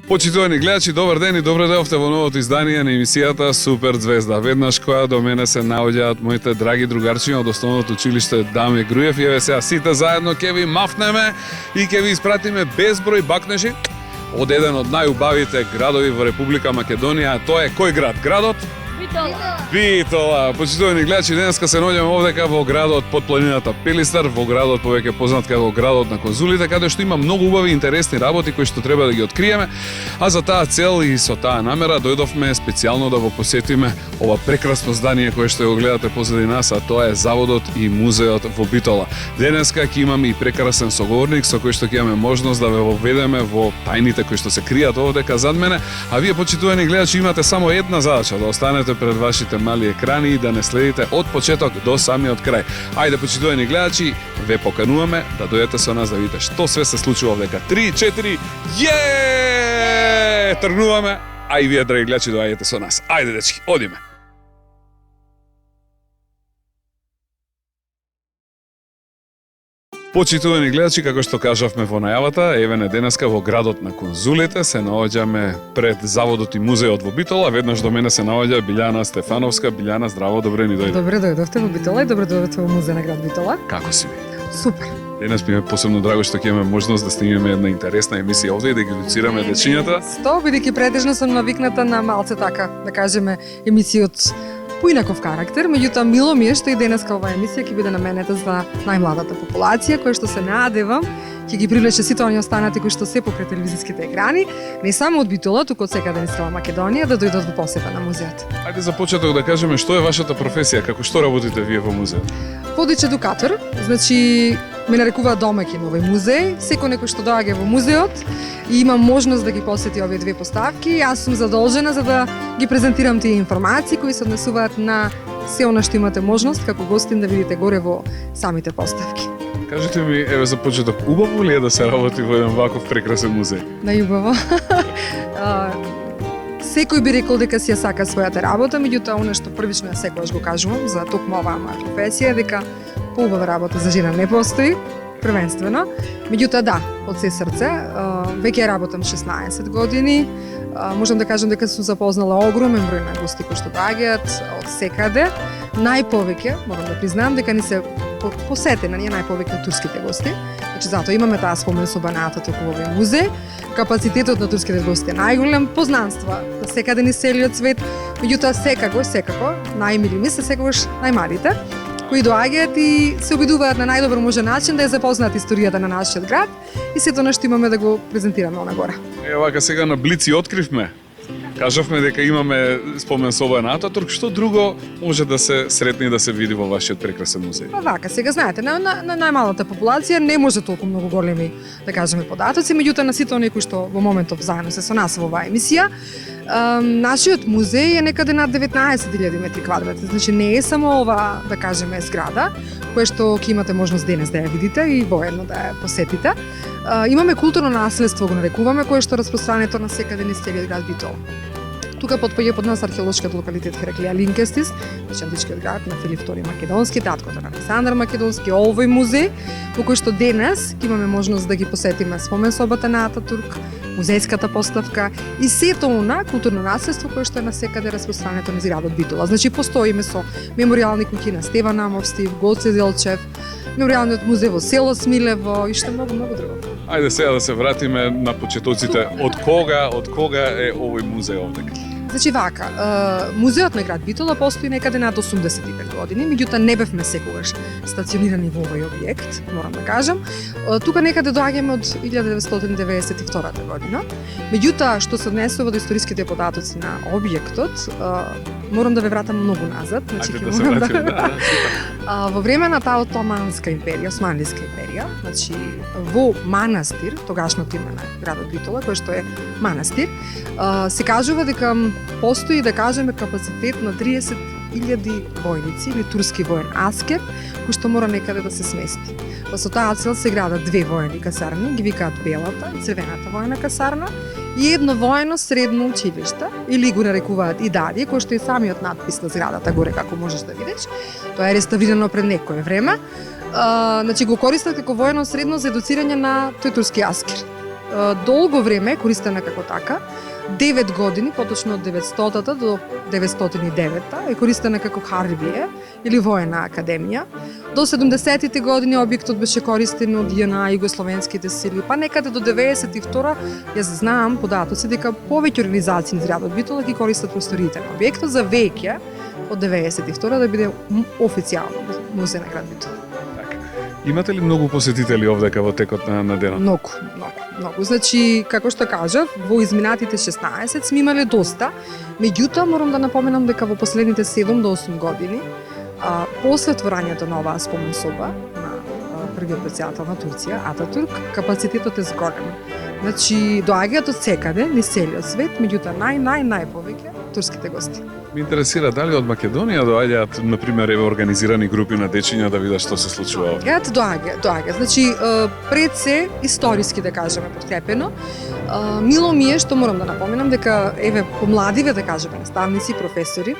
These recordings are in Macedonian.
Почитувани гледачи, добар ден и добре дојдовте во новото издание на емисијата Супер Звезда. Веднаш која до мене се наоѓаат моите драги другарчиња од Основното училиште Даме Груев и еве сега сите заедно ќе ви мафнеме и ќе ви испратиме безброј бакнежи од еден од најубавите градови во Република Македонија. Тоа е кој град? Градот? Битола. Почитувани гледачи, денеска се наоѓаме овдека во градот под планината Пелистар, во градот повеќе познат како градот на конзулите, каде што има многу убави и интересни работи кои што треба да ги откриеме, а за таа цел и со таа намера дојдовме специјално да го посетиме ова прекрасно здание кое што го гледате позади нас, а тоа е заводот и музеот во Битола. Денеска ќе имаме и прекрасен соговорник со кој што ќе имаме можност да ве воведеме во тајните кои што се кријат овдека зад мене, а вие почитувани гледачи имате само една задача, да останете пред вашите мали екрани и да не следите од почеток до самиот крај. Ајде, почитувани гледачи, ве покануваме да дојдете со нас да видите што све се случува овдека. 3, 4, тргнуваме, а и вие, драги гледачи, доаѓате со нас. Ајде, дечки, одиме. Почитувани гледачи, како што кажавме во најавата, еве не денеска во градот на конзулите се наоѓаме пред заводот и музеот во Битола. Веднаш до мене се наоѓа Билјана Стефановска. Билјана, здраво, добре ни дојде. Добре дојдовте во Битола и добре дојдовте во музеј на град Битола. Како си ви? Супер. Денес ми е посебно драго што ќе имаме можност да снимиме една интересна емисија овде и да ги едуцираме дечињата. Бидејќи претежно сум навикната на малце така, да кажеме, емисии од поинаков карактер, меѓутоа мило ми е што и денеска оваа емисија ќе биде наменета за најмладата популација, која што се надевам ќе ги привлече сите оние останати кои што се покрај телевизиските екрани, не само од Битола, туку од секаде низ цела Македонија, да дојдат во посета на музеот. Ајде за почеток да кажеме што е вашата професија, како што работите вие во музеот? Водич едукатор, значи ме нарекуваат домаќин во овој музеј. Секој некој што доаѓа во музеот и има можност да ги посети овие две поставки, јас сум задолжена за да ги презентирам тие информации кои се однесуваат на се она што имате можност како гостин да видите горе во самите поставки. Кажете ми, еве за почеток, убаво ли е да се работи во еден ваков прекрасен музеј? Најубаво. Секој би рекол дека си ја сака својата работа, меѓутоа она што првично ја секогаш го кажувам за токму оваа моја професија е дека поубава работа за жена не постои, првенствено. Меѓутоа да, од се срце, веќе ја работам 16 години. Можам да кажам дека сум запознала огромен број на гости кои што доаѓаат од секаде. Најповеќе, морам да признаам дека ни се посетена ние најповеќе од турските гости. Значи затоа имаме таа спомен соба на Ататурк во овој музеј. Капацитетот на турските гости е најголем, познанства на секаде низ целиот свет, меѓутоа секако најмили ми се секогаш најмалите кои доаѓаат и се обидуваат на најдобар можен начин да ја запознаат историјата на нашиот град и сето нешто имаме да го презентираме онагора. Вака сега на Блици откривме. Кажавме дека имаме спомен соба на Ататурк, што друго може да се сретне и да се види во вашиот прекрасен музеј? Вака, сега знаете, на најмалата популација не може толку многу големи, да кажеме, податоци, меѓутоа на сите оние кои што во моментов заедно се со нас во оваа емисија, нашиот музеј е некаде над 19.000 метри квадратни, значи не е само ова, да кажеме, зграда, која што ќе имате можност денес да ја видите и воедно да ја посетите. Имаме културно наследство, го нарекуваме, кое што е распространето на секаде низ целиот град Битола. Тука потпаѓа под нас археолошкиот локалитет Хераклија Линкестис, значи античкиот град на Филип II Македонски, таткото на Александар Македонски, овој музеј, во кој што денес имаме можност да ги посетиме спомен собата на Ататурк, музејската поставка и сето она културно наследство кое што е насекаде распространето низ градот Битола. Значи постоиме со меморијални куќи на Стеван Амовстив, Гоце Делчев, меморијалниот музеј во село Смилево и што многу друго. Ајде сега да се вратиме на почетоците. Од кога е овој музеј овдека? Значи вака, музеот на град Битола постои некаде над 85 години, меѓутоа не бевме секогаш стационирани во овој објект, морам да кажам. Тука некаде доаѓаме од 1992 година. Меѓутоа, што се однесува до историските податоци на објектот, морам да ве вратам многу назад. Значи, во време на таа Отоманска империја, Османлиска империја, значи во манастир, тогашното име на градот Битола, кој што е манастир, се кажува дека постои, да кажеме, капацитет на 30.000 војници или турски воен аскер, кој што мора некаде да се смести. Со таа цел се градат две воени касарни, ги викаат Белата и Црвената воена касарна, и едно воено средно училиште, или го нарекуваат и дали, кој што е самиот надпис на зградата горе, како можеш да видиш. Тоа е реставрирано пред некое време. Значи го користат како воено средно за едуцирање на тој турски аскер. долго време е користена како така. 9 години, поточно од 900-та до 909-та, е користена како Харбие или воена академија. До 70-тите години објектот беше користен од ЈНА, југословенските сили, па некаде до 92-та, јас знам податоци дека повеќе организации низ градот Битола ги користат просториите на објектот за веќе од 92-та да биде официјално музеј на град Битола. Имате ли многу посетители овдека во текот на денот? Многу. Значи, како што кажав, во изминатите 16 сме имале доста, меѓутоа морам да напоменам дека во последните 7 до 8 години, после отворањето на оваа спомен соба на првиот претседател на Турција, Ататурк, капацитетот е зголем. Значи, доаѓаат од секаде, низ целиот свет, меѓутоа најповеќе турските гости. Ме интересира дали од Македонија доаѓаат, на пример, организирани групи на дечиња да видат што се случува. Доаѓаат. Значи, пред се историски да кажеме подкрепено. Мило ми е што морам да напоменам дека помладиве да кажеме наставници, професори,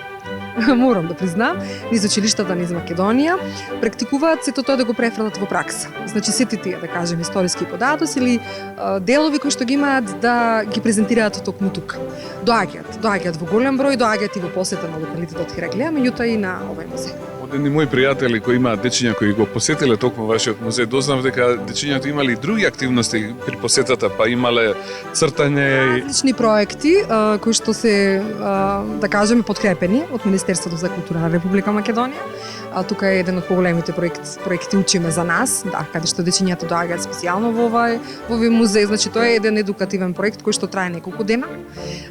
морам да признаам, низ училиштата низ Македонија, практикуваат сето тоа да го префрлат во пракса. Значи сите тие, да кажем, историски податоци или делови кои што ги имаат да ги презентираат токму тука. Доаѓаат во голем број, доаѓаат и во посета на локалитетот Хераклеја, меѓутоа и на овој музеј. Од едни мои пријатели кои имаат дечиња кои го посетиле токму вашиот музеј, дознав дека дечињата имали и други активности при посетата, па имале цртање и различни проекти кои што се да кажеме подкрепени од Министерството за култура на Република Македонија. Тука е еден од поголемите проекти Учиме за нас, каде што дечињата доаѓаат специјално во овој музеј. Значи тоа е еден едукативен проект кој што трае неколку дена.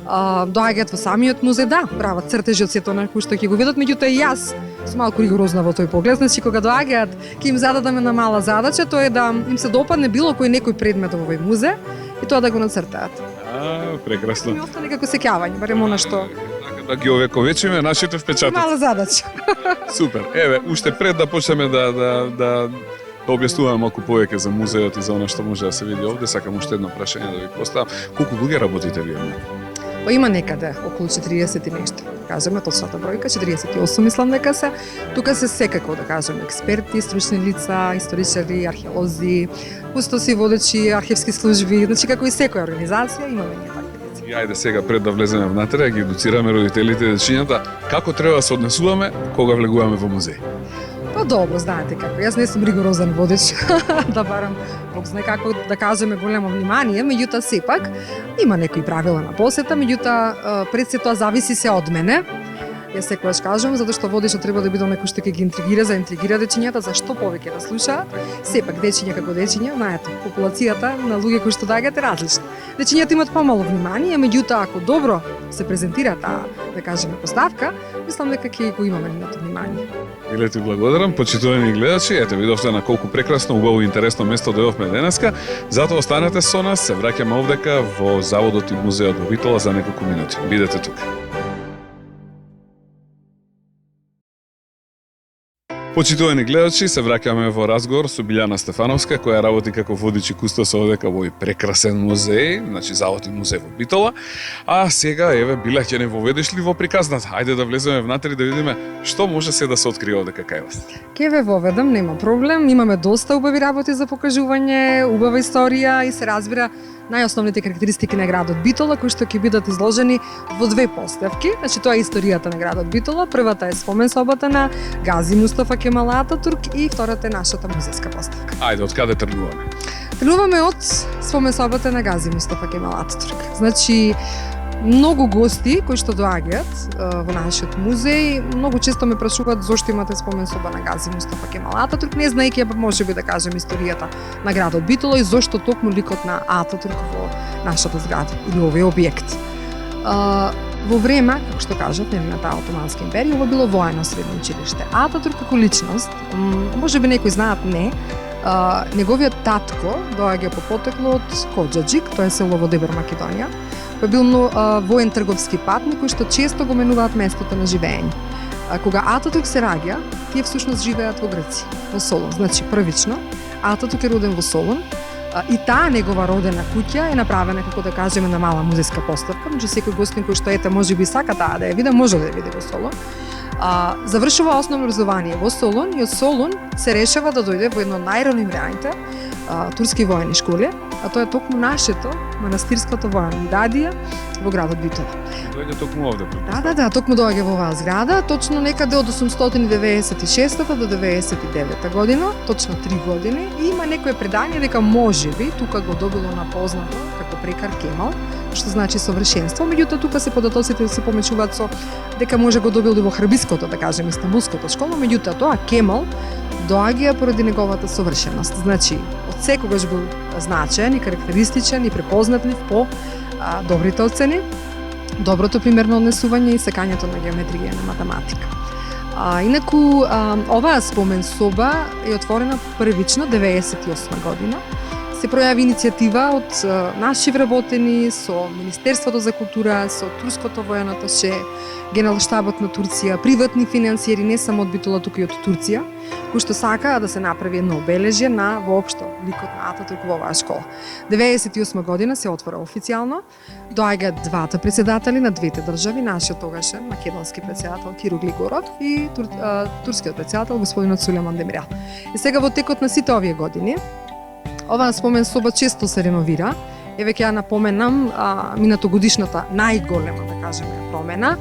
Доаѓаат во самиот музеј, прават цртежи од сето на кои што ќе го видат, меѓутоа и јас сум малку ригорозна во тој поглед. Значи кога доаѓаат, ќе им зададаме на мала задача, тоа е да им се допадне било кој некој предмет во овој музеј и тоа да го нацртаат. Прекрасно. Ми остане како сеќавање, барем она што да ги овековечиме нашите впечатоци. Мала задача. Супер. Еве, уште пред да почнеме да објаснуваме малку повеќе за музејот и за она што може да се види овде, сакам уште едно прашање да ви поставам. Колку луѓе работите вие? Па има некаде околу 40 и нешто. Кажеме точната бројка, 48 мислам дека се. Тука се секако да кажеме експерти, стручни лица, историчари, археолози, кустоси, водечи, архивски служби, значи како и секоја организација имаме ние такви лица. И ајде сега пред да влеземе внатре, ги едуцираме родителите и дечињата како треба да се однесуваме кога влегуваме во музеј. Па добро, знаете како, јас не сум ригорозен водеч, да барам, Бог знае како да кажеме големо внимание, меѓутоа сепак има некои правила на посета, меѓутоа пред се тоа зависи се од мене. Јас секогаш кажам, затоа што водечот треба да биде некој што ќе ги заинтригира дечињата, за што повеќе да слушаат. Сепак дечиња како дечиња, знаете, популацијата на луѓе кои што доаѓаат е различна. Дечињата имаат помало внимание, меѓутоа ако добро се презентира таа, да кажеме, поставка, мислам дека ќе го имаме нето внимание. Иле ти благодарам, почитувани гледачи, ете видовте на колку прекрасно, убаво и интересно место дојдовме денеска. Затоа останете со нас, се враќаме овдека во Заводот и музеот во Битола за неколку минути. Бидете тука. Почитувани гледачи, се враќаме во разговор со Билјана Стефановска, која работи како водич и кустос овдека во овој прекрасен музеј, значи Завод и музеј во Битола. А сега, еве, Билја, ќе не воведеш ли во приказната? Ајде да влеземе внатре да видиме што може се да се открие овдека кај вас. Ке ве воведам, нема проблем. Имаме доста убави работи за покажување, убава историја и се разбира најосновните карактеристики на градот Битола, кои што ќе бидат изложени во две поставки. Значи тоа е историјата на градот Битола. Првата е спомен собата на Гази Мустафа Кемал Ататурк и втората е нашата музејска поставка. Ајде, од каде тргнуваме? Тргнуваме од спомен собата на Гази Мустафа Кемал Ататурк. Значи, многу гости кои што доаѓаат во нашиот музеј, многу често ме прашуваат зошто имате спомен соба на Гази Мустафа Кемал Ататурк, не знаејќи можеби да кажем историјата на градот Битола и зошто токму ликот на Ататурк во нашата зграда или овој објект. Во време, како што кажат, на таа Отоманска империја, ова било воено средно училиште. Ататурк како личност, можеби некои знаат, не, неговиот татко доаѓа по потекло од Коџаџик, тоа е село во Дебар, Македонија. Тој бил воен трговски патник кој што често го менуваат местото на живење. Кога Ататурк се раѓа, тие всушност живеат во Грција, во Солун. Значи, првично, Ататурк е роден во Солун и таа негова родена куќа е направена, како да кажеме, на мала музејска поставка. Меѓу секој гостин кој што можеби сака таа да ја види, може да ја види во Солун. Завршува основно образование во Солун и од Солун се решава да дојде во едно од најреnomираните турски воени школи, а тоа е токму нашето манастирското воено дадија во градот Битола. Доаѓа токму овде. Да, токму доаѓа во оваа зграда, точно некаде од 896 до 99 година, точно 3 години, и има некое предание дека можеби тука го добило на познато како прекар Кемал, што значи совршенство, меѓутоа тука се податоците се помечуваат со дека може го добил и во Хрбиското, да кажем, Истанбулското школа, меѓутоа тоа Кемал доаѓа поради неговата совршеност. Значи, од секогаш бил значаен и карактеристичен и препознатлив по добрите оцени, доброто примерно однесување и сакањето на геометрија и на математика. Инаку, оваа спомен соба е отворена првично 98 година. Се пројави иницијатива од наши вработени со Министерството за култура, со турското воено аташе, Генералштабот на Турција, приватни финансиери не само од Битола, туку и од Турција, кои што сакаа да се направи едно обележје на воопшто ликот на Ататурк во оваа школа. 98 година се отвора официјално, доаѓаат двата председатели на двете држави, нашиот тогашен македонски председател Киро Глигоров и турскиот председател господинот Сулейман Демирел. И сега во текот на сите овие години оваа спомен соба често се реновира. Еве ќе ја напоменам минатогодишната најголема, да кажеме, промена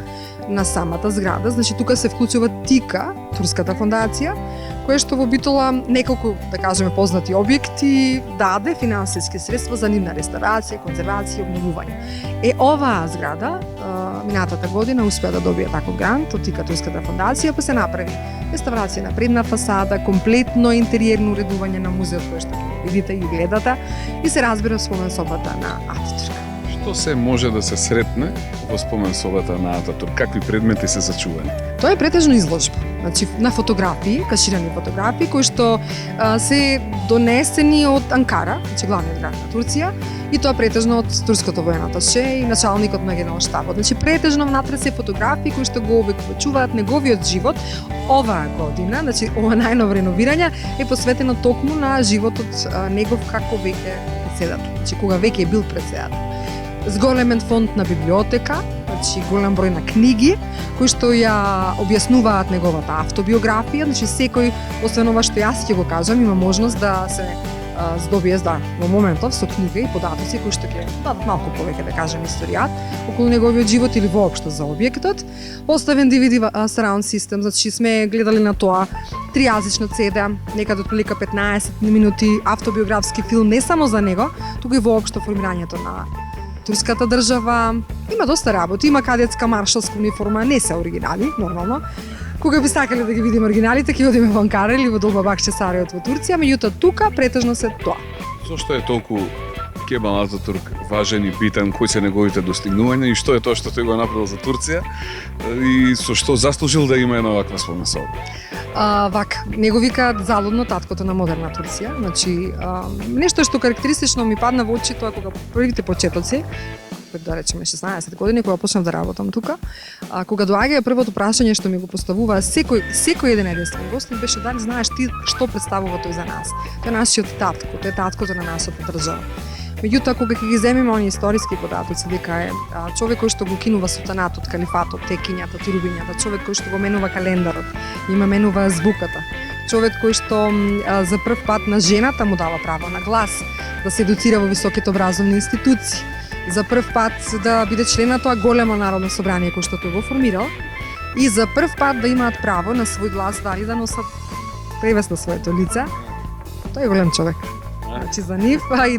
на самата зграда. Значи тука се вклучува ТИКА, турската фондација, која што во Битола неколку, да кажеме, познати објекти даде финансиски средства за нивна реставрација, конзервација и обновување. Оваа зграда минатата година успеа да добие таков грант од ТИКА, турската фондација, па се направи реставрација на предна фасада, комплетно интериерно уредување на музеот кој што видите и гледате, и се разбира спомен собата на Ататурк. Што се може да се сретне во спомен собата на Ататурк? Какви предмети се зачувани? Тоа е претежно изложба. Значи на фотографии, каширани фотографии кои што се донесени од Анкара, значи главниот град на Турција, и тоа претежно од турското воено аташе и началникот на Генералштабот. Значи претежно внатре се фотографии кои што го овековечуваат неговиот живот. Оваа година, значи ова најново реновирање е посветено токму на животот негов како веќе председател. Значи кога веќе е бил председател. Зголемен фонд на библиотека, значи голем број на книги кои што ја објаснуваат неговата автобиографија, значи секој, освен ова што јас ќе го кажам, има можност да се здобие во моментов со книга и податоци кои што ќе дадат малку повеќе, да кажем, историјат околу неговиот живот или воопшто за објектот. Поставен DVD surround system, значи сме гледали на тоа тријазично CD, некаде отприлика 15 минути автобиографски филм не само за него, туку и воопшто формирањето на турската држава. Има доста работи, има кадетска маршалска униформа, не се оригинали, нормално. Кога би сакале да ги видиме оригиналите, ќе одиме во Анкара или во Долбабак Чесариот во Турција, меѓутоа тука претежно се тоа. Зошто е толку Кемал Ататурк важен и битен, кои се неговите достигнувања и што е тоа што тој го направил за Турција и со што заслужил да има една ваква спомен соба? Него викаат залудно таткото на модерна Турција. Значи, нешто што карактеристично ми падна во очи тоа кога првите почетоци, да речеме 16 години, кога почнав да работам тука, кога доаѓа првото прашање што ми го поставува секој еден единствен гост, беше дали знаеш ти што представува тој за нас. Тој е нашиот татко, тој е таткото на нашата држава. Меѓутоа, кога ќе ги земеме оние историски податоци, дека е човек кој што го кинува султанатот, калифатот, текињата, турбињата, човек кој што го менува календарот, има менува азбуката, човек кој што за прв пат на жената му дава право на глас, да се едуцира во високите образовни институции, за прв пат да биде член на тоа големо народно собрание кој што тој го формирал и за прв пат да имаат право на свој глас, дали да носат превес на своето лице. Тој е голем човек. Значи за нив и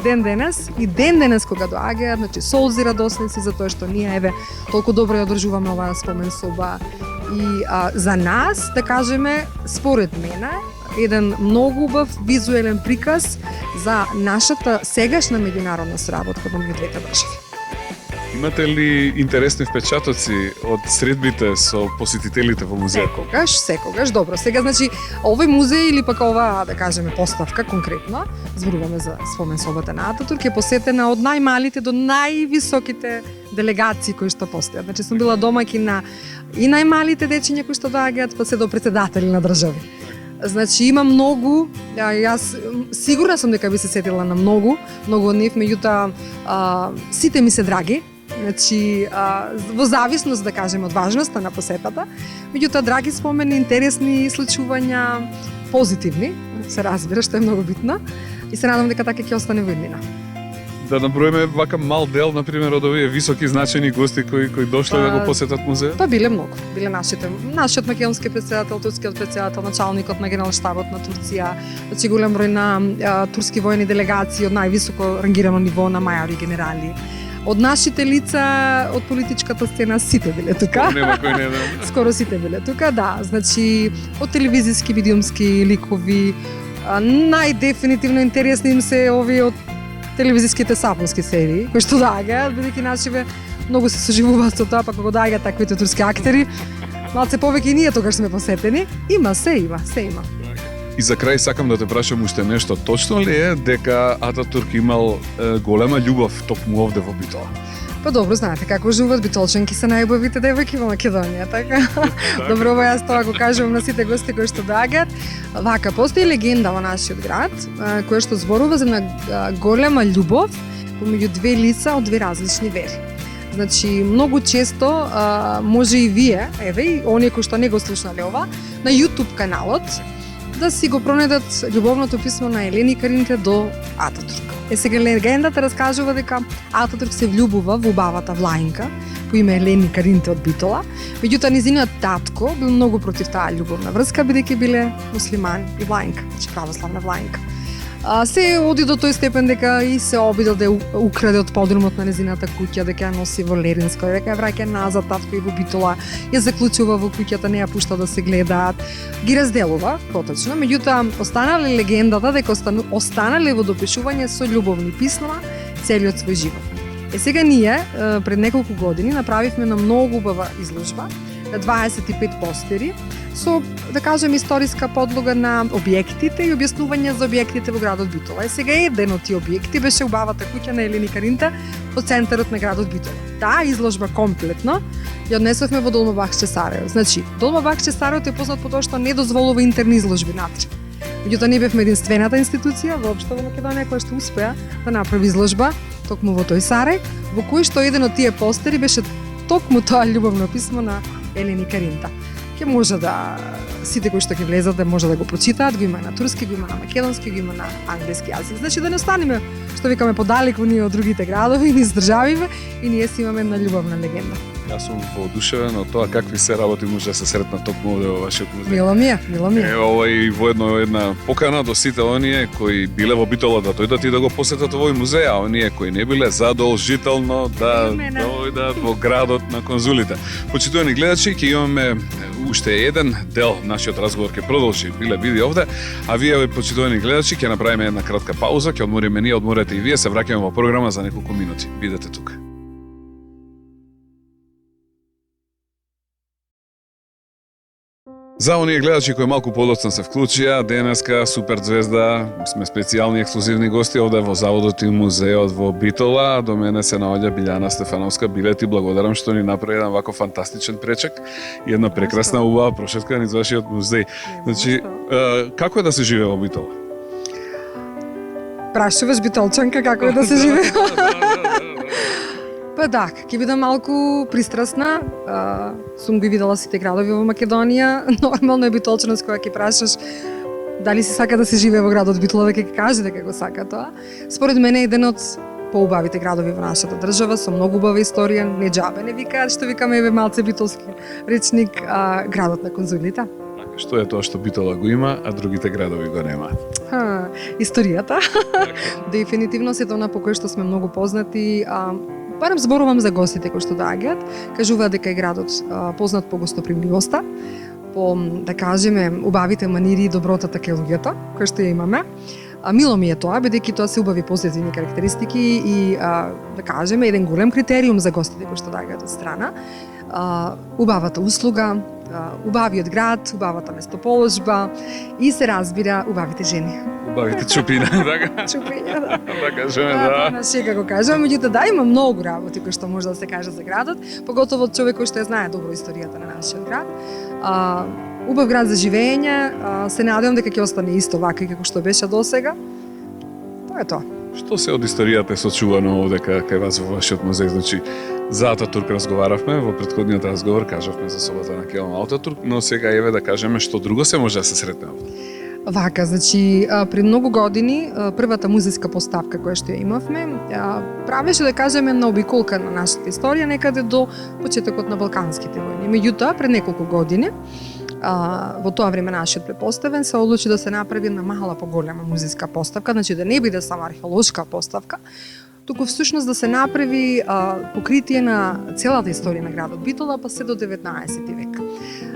ден денес кога доаѓаат, значи солзи радосници за тоа што ние еве толку добро ја одржуваме оваа спомен соба и за нас, да кажеме, според мене, еден многу убав визуелен приказ за нашата сегашна меѓународна соработка во двете држави. Имате ли интересни впечатоци од средбите со посетителите во музејот? Секогаш, добро. Сега, значи, овој музеј или пак ова, да кажеме, поставка конкретно, зборуваме за спомен собата на Ататурк, е посетена од најмалите до највисоките делегации кои што постојат. Значи, сум била домаќин на и најмалите дечиња кои што доаѓаат, па се до председатели на држави. Значи има многу, јас сигурна сум дека би се сетила на многу од нив, меѓутоа сите ми се драги. Значи, во зависност, да кажеме, од важноста на посетата, меѓутоа драги спомени, интересни случувања, позитивни, се разбира, што е многу битно. И се надам дека така ќе остане во иднина. Да наброиме вака мал дел, например, од овие високи значени гости кои дошле да го посетат музеот? Па биле многу. Биле нашиот македонски претседател, турскиот претседател, началникот на генералштабот на Турција, значи голем број на турски воени делегации од највисоко рангирано ниво на мајори генерали. Од нашите лица од политичката сцена сите биле тука. Нема кој не да. Скоро сите биле тука, да. Значи од телевизиски, видеомски ликови, најдефинитивно интересни им се овие од телевизиските сапунски серии, кои што доаѓаат, бидејќи нашиве многу се соживуваат со тоа, па кога доаѓаат таквите турски актери, малце повеќе и ние тогаш сме посетени. Има, се има. И за крај сакам да те прашам уште нешто. Точно ли е дека Ататурк имал голема љубов токму овде во Битола? Па добро, знаете како живеат битолчанки се најубавите девојки во Македонија, така? Добро, јас тоа го кажувам на сите гости кои што доаѓаат. Вака, постои легенда во нашиот град, која што зборува за една голема љубов помеѓу две лица од две различни вери. Значи, многу често може и вие, еве, и оние кои што не го слушнале ова, на YouTube каналот, да си го пронедат љубовното писмо на Елени Каринте до Ататурк. Сега легендата раскажува дека Ататурк се влюбува во убавата влаинка по име Елени Каринте од Битола, меѓутоа низиниот татко бил многу против таа љубовна врска, бидејќи биле муслиман и влаинка, значи православна влаинка. Се оди до тој степен дека и се обидел да ја украде од подрумот на незината куќа, дека ја носи во Леринско, дека ја враќа назад татко и во Битола, ја заклучува во куќата, не ја пушта да се гледаат, ги разделува поточно, меѓутоа останале легендата дека останале во допишување со љубовни писма целиот свој живот. Сега ние пред неколку години направивме на многу убава изложба на 25 постери со, да кажем, историска подлога на објектите и објаснување за објектите во градот Битола. Сега еден од тие објекти беше убавата куќа на Елени Каринте во центарот на градот Битола. Таа изложба комплетно ја однесовме во Долмабахче Сарајево. Значи, Долмабахче Сарајево е познат по тоа што не дозволува интерни изложби натре. Меѓутоа ние бевме единствената институција воопшто во Македонија која што успеа да направи изложба токму во тој Сарај, во кој што еден од тие постери беше токму тоа љубовно писмо на Елени Каринте. Ке може да сите кои што ќе влезат да може да го прочитаат, го има на турски, го има на македонски, го има на англиски јазик. Значи да не останеме, што викаме, подалеку ние од другите градови, низ државиве, и ние си имаме една љубовна легенда. Јас сум воодушевен од тоа какви се работи може да се сретнат токму овде во вашиот музеј. Мило ми е. Ова и во една покана до сите оние кои биле во Битола да дојдат и да го посетат овој музеј, а оние кои не биле задолжително да дојдат во градот на конзулите. Почитувани гледачи, ќе имаме уште еден дел, нашиот разговор ќе продолжи, биле биди овде, а вие, почитувани гледачи, ќе направиме една кратка пауза, ќе одмориме ние, одморете и вие, се враќаме во програма за неколку минути. Бидете тука. За оние гледачи кои малку подоцна се вклучија, денеска Супер Звезда сме специјални ексклузивни гости овде во заводот и музеот во Битола. До мене се наоѓа Билјана Стефановска. Биле, ти благодарам што ни направи еден вако фантастичен пречек и една прекрасна убава прошетка низ вашиот музеј. Значи, како е да се живее во Битола? Прашуваш битолчанка како е да се живее? Па да, ќе бидам малку пристрасна. Сум ги видела сите градови во Македонија. Нормално е битолчанец кога ќе прашаш дали се сака да се живее во градот Битола, дека ќе каже дека го сака тоа. Според мене е еден од поубавите градови во нашата држава, со многу убава историја, не џабе не викаат, што викаме еве малце битолски речник, градот на конзулите. Што е тоа што Битола го има, а другите градови го немаат? Историјата. Дефинитивно се тоа по кој што сме многу познати. Барем зборувам за гостите кои што доаѓаат, кажуваат дека е градот познат по гостопримливоста, по, да кажеме, убавите манири и добротата кај луѓето, кои што ја имаме. Мило ми е тоа, бидејќи тоа се убави позитивни карактеристики и, да кажеме, еден голем критериум за гостите кои што доаѓаат од страна. Убавата услуга, убавиот град, убавата местоположба и се разбира убавите жени. Убавите чупина, така? Чупиња, да. Да кажеме, да. На шега го кажам, меѓутоа да, има многу работи кои што може да се каже за градот, поготово од човек кој што ја знае добро историјата на нашиот град. Убав град за живење, се надевам дека ќе остане исто вака како што беше досега. Тоа е тоа. Што се од историјата е сочувано овде кај вас во вашиот музеј? Значи, за Ататурк разговаравме, во претходниот разговор кажавме за собата на Келам Ататурк, но сега еве да кажеме што друго се може да се сретне овде. Вака, значи, пред многу години, првата музичка поставка која што ја имавме, правеше, да кажеме, на обиколка на нашата историја, некаде до почетокот на Балканските војни. Меѓутоа, пред неколку години, во тоа време нашиот препоставен се одлучи да се направи на мала поголема музичка поставка, значи да не биде само археолошка поставка, туку всушност да се направи покритие на целата историја на градот Битола, па се до 19 век.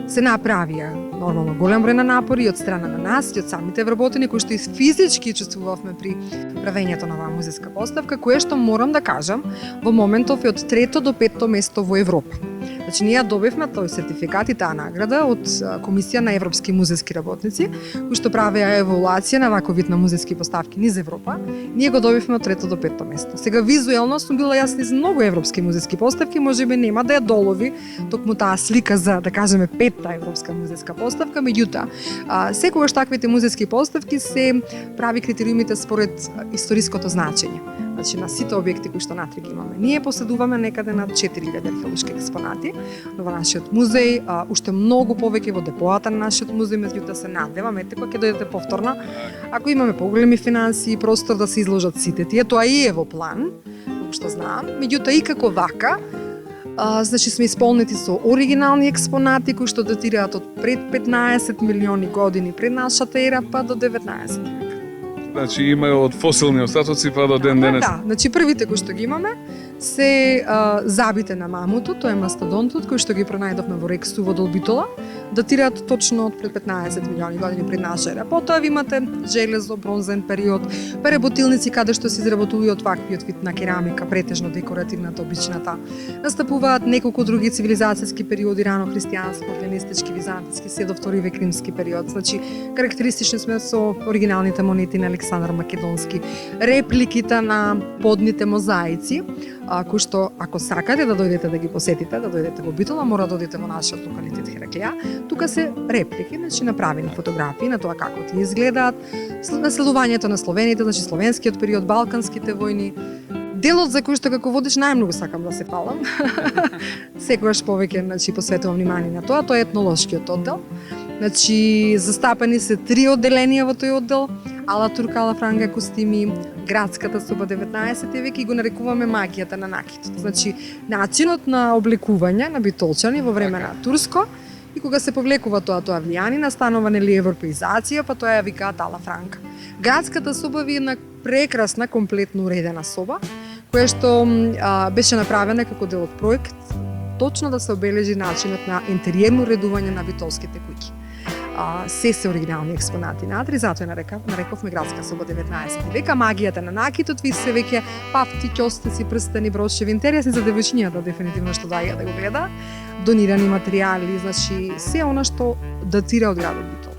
Се направија нормално голем број на напори од страна на нас и од самите вработени кои што и физички учествувавме при правењето на оваа музичка поставка, кое што морам да кажам, во моментов е од 3-то до 5-то место во Европа. Значи, ние добивме тој сертификат и таа награда од Комисија на европски музички работници, кои што правеа еволуација на ваков вид на музички поставки низ Европа. Ние го добивме од 3-то до 5-то место. Сега визуелно сум била јас низ многу европски музички поставки, можеби нема да ја долови токму таа слика за, да кажеме, 5-та европска музичка поставка, меѓутоа, секогаш таквите музички поставки се прави критериумите според историското значење. Значи, на сите објекти кои што натре ги имаме. Ние поседуваме некаде над 4000 археолошки експонати, но во нашиот музеј, уште многу повеќе во депоата на нашиот музеј, меѓутоа се надевам, ете, кога ќе дојдете повторно, ако имаме поголеми финансии и простор да се изложат сите тие, тоа и е во план, како што знам, меѓутоа и како вака, значи сме исполнети со оригинални експонати кои што датираат од пред 15 милиони години пред нашата ера па до 19 век. Значи има од фосилни остатоци па до ден денес. Да, значи првите кои што ги имаме се забите на мамутот, тоа е мастодонтот кој што ги пронајдовме во рек Сува до Битола, датираат точно од пред 15 милиони години пред наша ера. Потоа ви имате железо, бронзен период, преработилници каде што се изработуваат ваквиот вид на керамика, претежно декоративната, обичната. Настапуваат неколку други цивилизацијски периоди, рано христијански, хеленистички, византиски, се до втори век римски период. Значи карактеристични сме со оригиналните монети на Александар Македонски, репликите на подните мозаици, кои што, ако сакате да дојдете да ги посетите, да дојдете во Битола, мора да одите во нашиот локалитет Хераклија. Тука се реплики, значи направени фотографии на тоа како ти изгледаат, наследувањето на словените, значи словенскиот период, балканските војни. Делот за кој што како водиш најмногу сакам да се палам. Секогаш повеќе, значи, посветувам внимание на тоа, тоа е етнолошкиот оддел. Значи, застапени се 3 одделенија во тој оддел: ала турка, ала франга костими, градската соба 19 век и го нарекуваме магијата на накитот. Значи, начинот на облекување на битолчани во време на турско и кога се повлекува тоа влијание, станува нели европеизација, па тоа ја викаат ала франка. Градската соба ви е една прекрасна, комплетно уредена соба, која што беше направена како дел од проект, точно да се обележи начинот на интериерно уредување на битолските куќи. Се оригинални експонати натри, затоа нарековме градска соба 19 века. Магијата на накитот ви се веќе пафти, ќостици, прстени, брошеви, интересни за девојчињата дефинитивно што даја да го гледа, донирани материјали, значи се она што датира од градот Битол.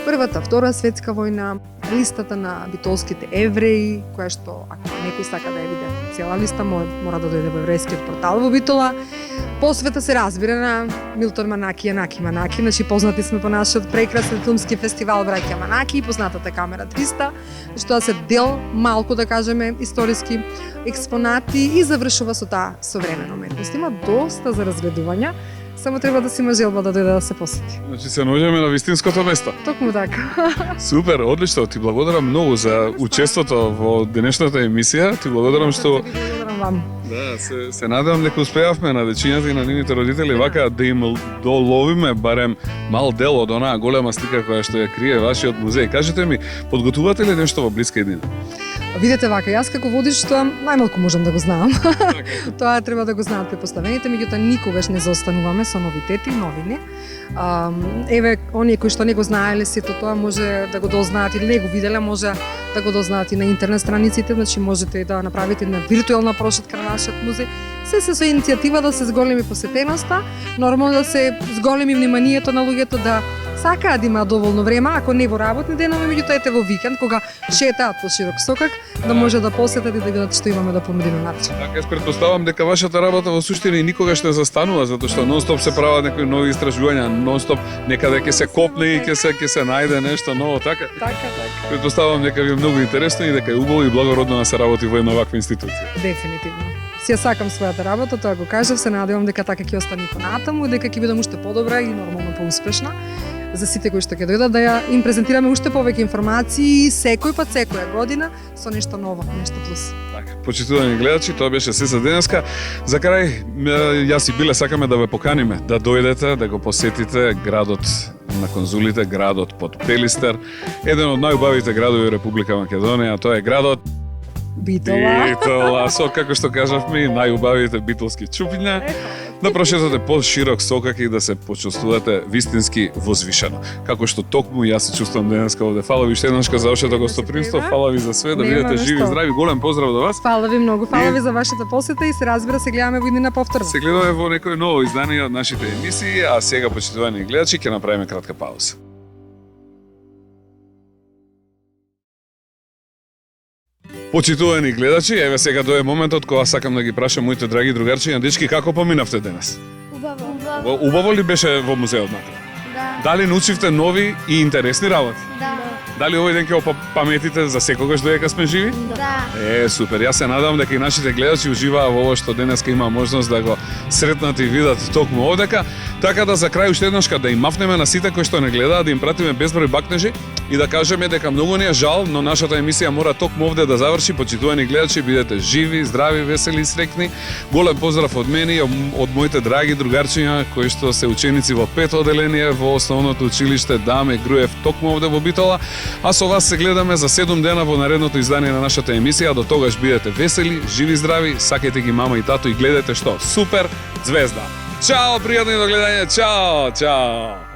Првата, Втора светска војна, листата на битолските евреи, која што, ако некој сака да ја види цела листа, мора да дојде во еврејскиот портал во Битола. Посвета се разбира на Милтон Манаки и Јанаки Манаки, значи познати сме по нашиот прекрасен филмски фестивал Браќа Манаки и познатата Камера 300, што да се дел малку, да кажеме, историски експонати и завршува со таа современа уметност. Има доста за разгледување, само треба да си има желба да дојде да се посети. Значи се наоѓаме на вистинското место. Токму така. Супер, одлично. Ти благодарам многу за учеството во денешната емисија. Ти благодарам што Благодарам вам. да, се надевам дека успеавме на дечињата и на нивните родители вака да им доловиме барем мал дел од онаа голема слика која што ја крие вашиот музеј. Кажете ми, подготувате ли нешто во блиска иднина? Видете вака, јас како водиш тоа најмалку можам да го знам. Тоа треба да го знаат препоставените, меѓутоа никогаш не заостануваме со новитети, новини. Еве, оние кои што не го знаеле сето тоа може да го дознаат или не го виделе, може да го дознаат и на интернет страниците, значи можете да направите на виртуелна прошетка на нашиот музеј. Се со иницијатива да се зголеми посетеноста, нормално да се зголеми вниманието на луѓето да сакаат да имаат доволно време, ако не во работни денови, меѓутоа ете во викенд, кога шетаат по широк сокак, да може да посетат и да видат што имаме да понудиме навечер. Така, јас претпоставам дека вашата работа во суштина никогаш не застанува, затоа што нонстоп се прават некои нови истражувања, нонстоп некаде ќе се копне и ќе се најде нешто ново, така? Така. Претпоставам дека ви е многу интересно и дека е убаво и благородно да се работи во една ваква институција. Дефинитивно. Си ја сакам својата работа, тоа го кажав, се надевам дека така ќе остане и понатаму, дека ќе бидам уште подобра и нормално поуспешна. за сите кои што ќе дојдат да ја им презентираме уште повеќе информации секој пат секоја година со нешто ново, нешто плюс. Така, почитувани гледачи, тоа беше се за денеска. За крај, јас и Биле сакаме да ве поканиме да дојдете, да го посетите градот на конзулите, градот под Пелистер, еден од најубавите градови во Република Македонија, тоа е градот Битола, со како што кажавме, најубавите битолски чупиња. Да прошетате по-широк сокак и да се почувствувате вистински возвишено. Како што токму јас се чувствувам денеска овде. Фала ви уште еднаш за вашето гостопримство, фала ви за све, да бидете живи и здрави. Голем поздрав до вас. Фала ви многу, фала ви за вашата посета и се разбира се гледаме во иднина повторно. Се гледаме во некој ново издание од нашите емисии, а сега, почитувани гледачи, ќе направиме кратка пауза. Почитувани гледачи, еве сега дое моментот кога сакам да ги прашам моите драги другарчиња, дечки, како поминавте денес? Убаво. Убаво ли беше во музеот накаде? Да. Дали научивте нови и интересни работи? Да. Дали овој ден ќе го паметите за секогаш додека сме живи? Да. Супер. Јас се надевам дека и нашите гледачи уживаа во ово што денеска има можност да го сретнат и видат токму овдека. Така да за крај уште еднаш да им мафнеме на сите кои што не гледаат, да им пратиме безброј бакнежи и да кажеме дека многу ни е жал, но нашата емисија мора токму овде да заврши. Почитувани гледачи, бидете живи, здрави, весели и среќни. Голем поздрав од мене и од моите драги другарчиња кои што се ученици во 5 оделение во основното училиште Даме Груев токму овде во Битола. А со вас се гледаме за 7 дена во наредното издание на нашата емисија. До тогаш бидете весели, живи, здрави, сакајте ги мама и тато и гледате што? Супер звезда! Чао, пријатно до гледање, чао, чао!